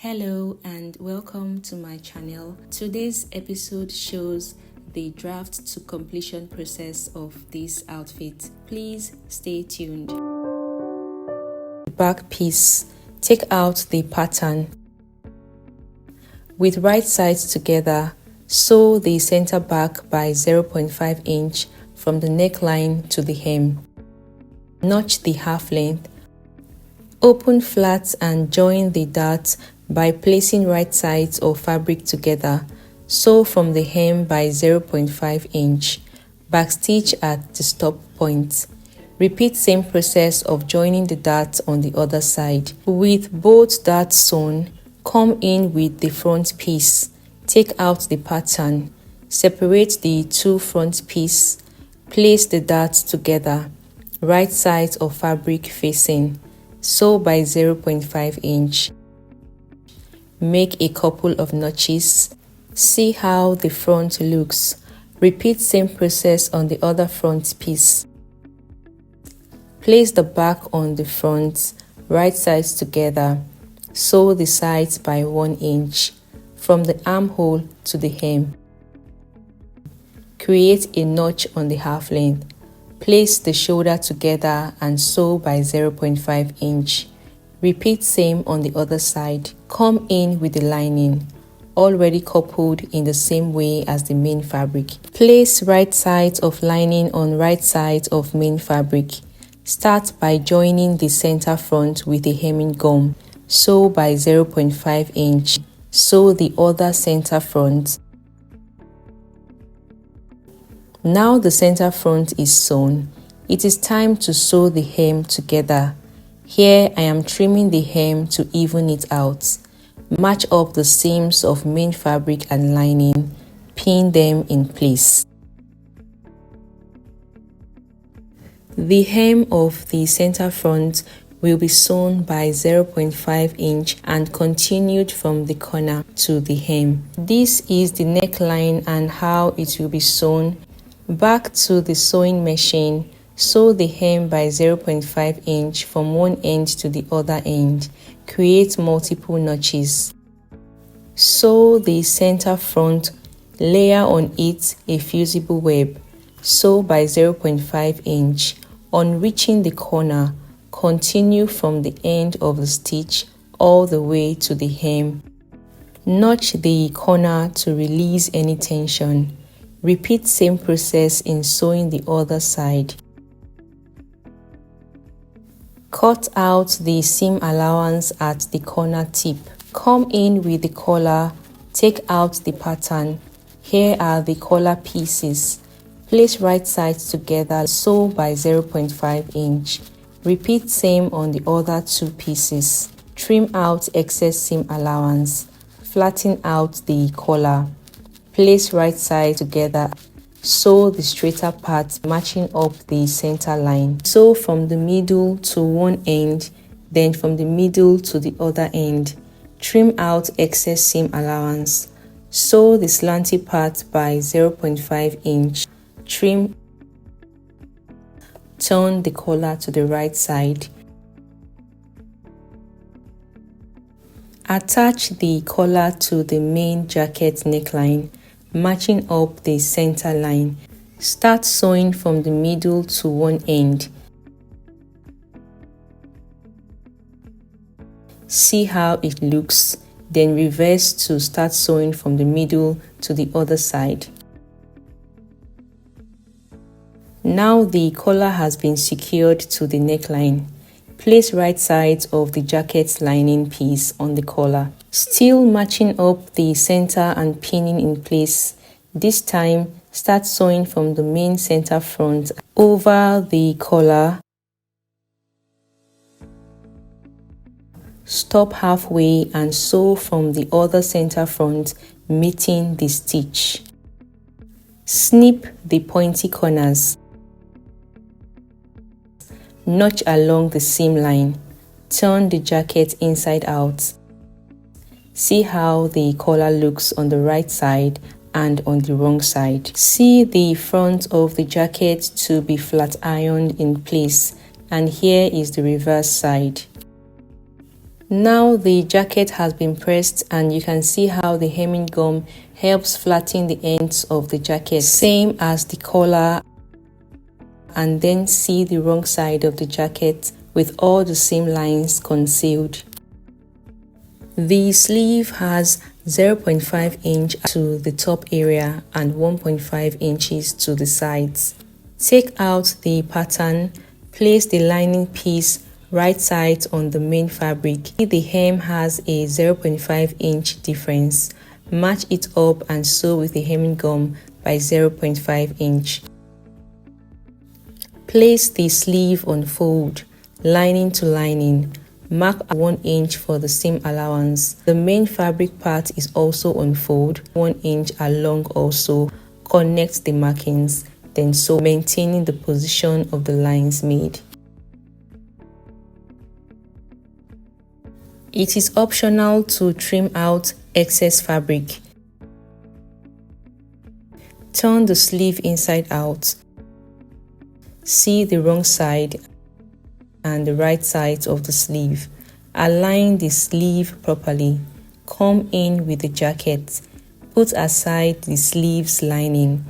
Hello and welcome to my channel. Today's episode shows the draft to completion process of this outfit. Please stay tuned. Back piece. Take out the pattern. With right sides together, sew the center back by 0.5 inch from the neckline to the hem. Notch the half length. Open flat and join the dart by placing right sides of fabric together. Sew from the hem by 0.5 inch. Backstitch at the stop point. Repeat same process of joining the dart on the other side. With both darts sewn, come in with the front piece. Take out the pattern. Separate the two front pieces. Place the darts together. Right sides of fabric facing. Sew by 0.5 inch. Make a couple of notches. See how the front looks. Repeat same process on the other front piece. Place the back on the front, right sides together. Sew the sides by 1 inch from the armhole to the hem. Create a notch on the half length. Place the shoulder together and sew by 0.5 inch. Repeat same on the other side. Come in with the lining, already coupled in the same way as the main fabric. Place right sides of lining on right sides of main fabric. Start by joining the center front with a hemming gum. Sew by 0.5 inch. Sew the other center front. Now the center front is sewn. It is time to sew the hem together. Here I am trimming the hem to even it out. Match up the seams of main fabric and lining. Pin them in place. The hem of the center front will be sewn by 0.5 inch and continued from the corner to the hem. This is the neckline and how it will be sewn. Back to the sewing machine. Sew the hem by 0.5 inch from one end to the other end. Create multiple notches. Sew the center front. Layer on it a fusible web. Sew by 0.5 inch. On reaching the corner, continue from the end of the stitch all the way to the hem. Notch the corner to release any tension. Repeat same process in sewing the other side. Cut out the seam allowance at the corner tip. Come in with the collar. Take out the pattern. Here are the collar pieces. Place right sides together. Sew by 0.5 inch. Repeat same on the other two pieces. Trim out excess seam allowance. Flatten out the collar. Place right side together. Sew the straighter part matching up the center line. Sew from the middle to one end, then from the middle to the other end. Trim out excess seam allowance. Sew the slanty part by 0.5 inch. Trim. Turn the collar to the right side. Attach the collar to the main jacket neckline, matching up the center line. Start sewing from the middle to one end. See how it looks, then reverse to start sewing from the middle to the other side. Now the collar has been secured to the neckline. Place right sides of the jacket's lining piece on the collar. Still matching up the center and pinning in place. This time, start sewing from the main center front over the collar. Stop halfway and sew from the other center front, meeting the stitch. Snip the pointy corners. Notch along the seam line. Turn the jacket inside out. See how the collar looks on the right side and on the wrong side. See the front of the jacket to be flat ironed in place, and here is the reverse side. Now the jacket has been pressed and you can see how the hemming gum helps flatten the ends of the jacket, same as the collar, and then see the wrong side of the jacket with all the seam lines concealed. The sleeve has 0.5 inch to the top area and 1.5 inches to the sides. Take out the pattern, place the lining piece right side on the main fabric. The hem has a 0.5 inch difference. Match it up and sew with the hemming gum by 0.5 inch. Place the sleeve on fold, lining to lining. Mark 1 inch for the seam allowance. The main fabric part is also on fold, 1 inch along also. Connect the markings, then sew, maintaining the position of the lines made. It is optional to trim out excess fabric. Turn the sleeve inside out. See the wrong side and the right side of the sleeve. Align the sleeve properly. Come in with the jacket. Put aside the sleeve's lining.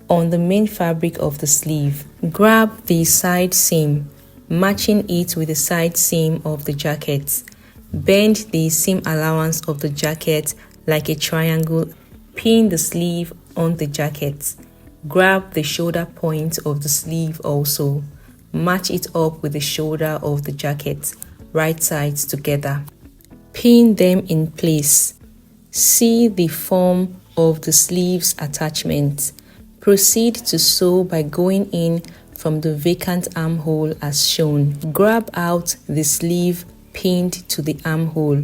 On the main fabric of the sleeve, grab the side seam, matching it with the side seam of the jacket. Bend the seam allowance of the jacket like a triangle. Pin the sleeve on the jacket. Grab the shoulder point of the sleeve also. Match it up with the shoulder of the jacket, right sides together. Pin them in place. See the form of the sleeve's attachment. Proceed to sew by going in from the vacant armhole as shown. Grab out the sleeve pinned to the armhole.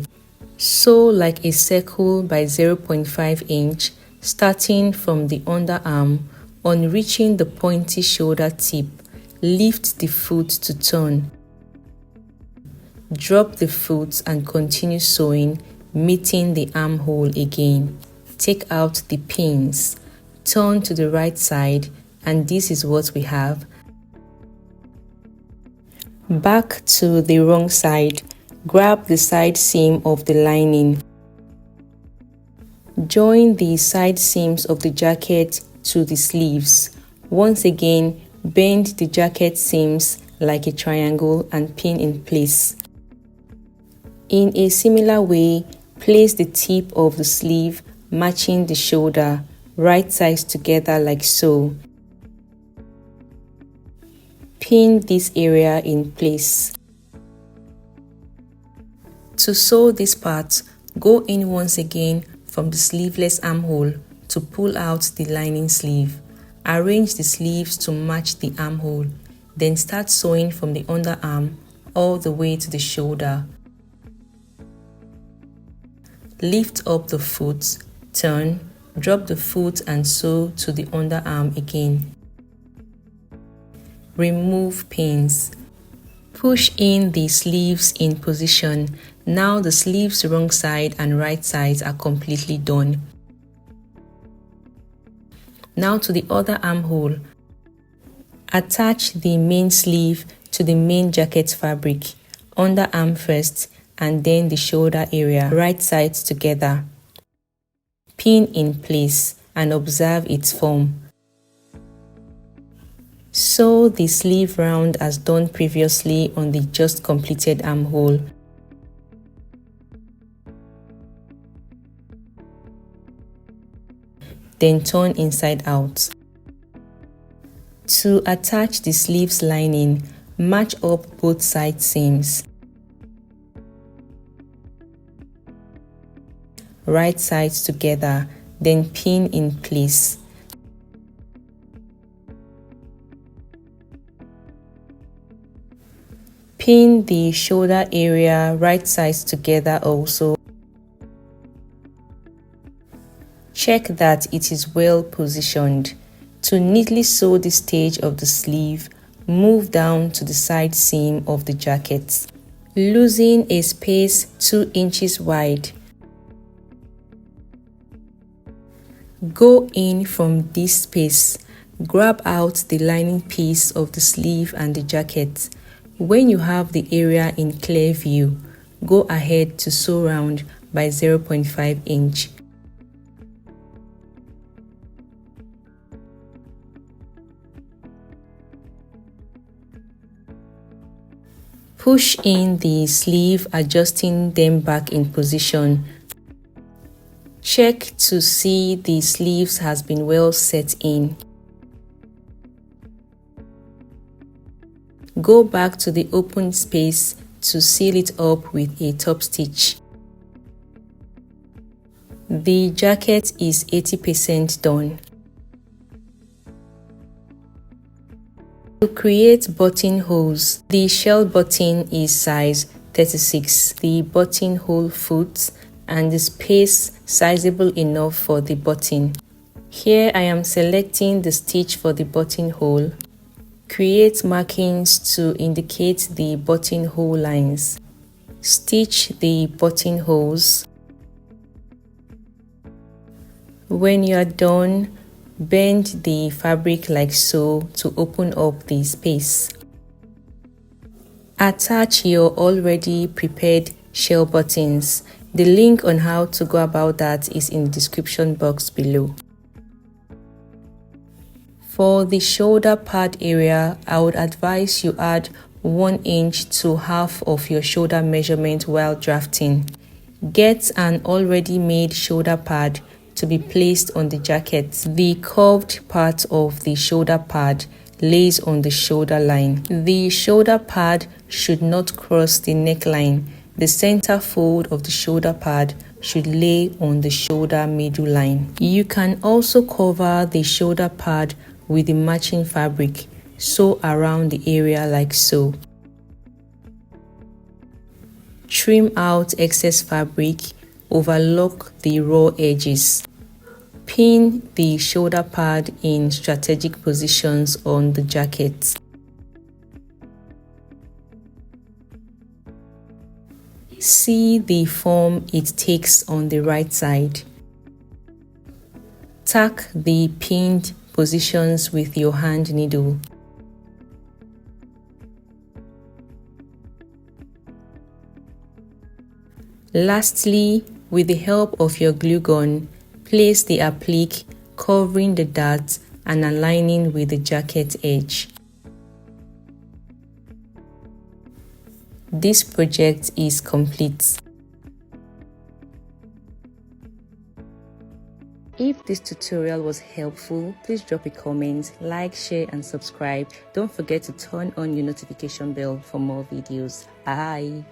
Sew like a circle by 0.5 inch, starting from the underarm. On reaching the pointy shoulder tip, lift the foot to turn. Drop the foot and continue sewing, meeting the armhole again. Take out the pins. Turn to the right side, and this is what we have. Back to the wrong side. Grab the side seam of the lining. Join the side seams of the jacket to the sleeves. Once again, bend the jacket seams like a triangle and pin in place. In a similar way, place the tip of the sleeve matching the shoulder, right sides together like so. Pin this area in place. To sew this part, go in once again from the sleeveless armhole to pull out the lining sleeve. Arrange the sleeves to match the armhole, then start sewing from the underarm all the way to the shoulder. Lift up the foot, turn, drop the foot and sew to the underarm again. Remove pins. Push in the sleeves in position. Now the sleeves wrong side and right sides are completely done. Now to the other armhole. Attach the main sleeve to the main jacket fabric, underarm first and then the shoulder area, right sides together. Pin in place and observe its form. Sew the sleeve round as done previously on the just completed armhole. Then turn inside out. To attach the sleeves lining, match up both side seams. Right sides together, then pin in place. Pin the shoulder area right sides together also. Check that it is well positioned. To neatly sew the stage of the sleeve, move down to the side seam of the jacket. Loosen a space 2 inches wide. Go in from this space. Grab out the lining piece of the sleeve and the jacket. When you have the area in clear view, Go ahead to sew round by 0.5 inch. Push in the sleeve, adjusting them back in position. Check to see the sleeves has been well set in. Go back to the open space to seal it up with a top stitch. The jacket is 80% done. To create buttonholes, the shell button is size 36, the buttonhole foot and the space sizable enough for the button. Here I am selecting the stitch for the buttonhole. Create markings to indicate the buttonhole lines. Stitch the buttonholes. When you are done, bend the fabric like so to open up the space. Attach your already prepared shell buttons. The link on how to go about that is in the description box below. For the shoulder pad area, I would advise you add 1 inch to half of your shoulder measurement while drafting. Get an already made shoulder pad to be placed on the jacket. The curved part of the shoulder pad lays on the shoulder line. The shoulder pad should not cross the neckline. The center fold of the shoulder pad should lay on the shoulder middle line. You can also cover the shoulder pad with the matching fabric. Sew around the area like so. Trim out excess fabric. Overlock the raw edges. Pin the shoulder pad in strategic positions on the jacket. See the form it takes on the right side. Tack the pinned positions with your hand needle. Lastly, with the help of your glue gun, place the applique covering the dart and aligning with the jacket edge. This project is complete. If this tutorial was helpful, please drop a comment, like, share and subscribe. Don't forget to turn on your notification bell for more videos. Bye!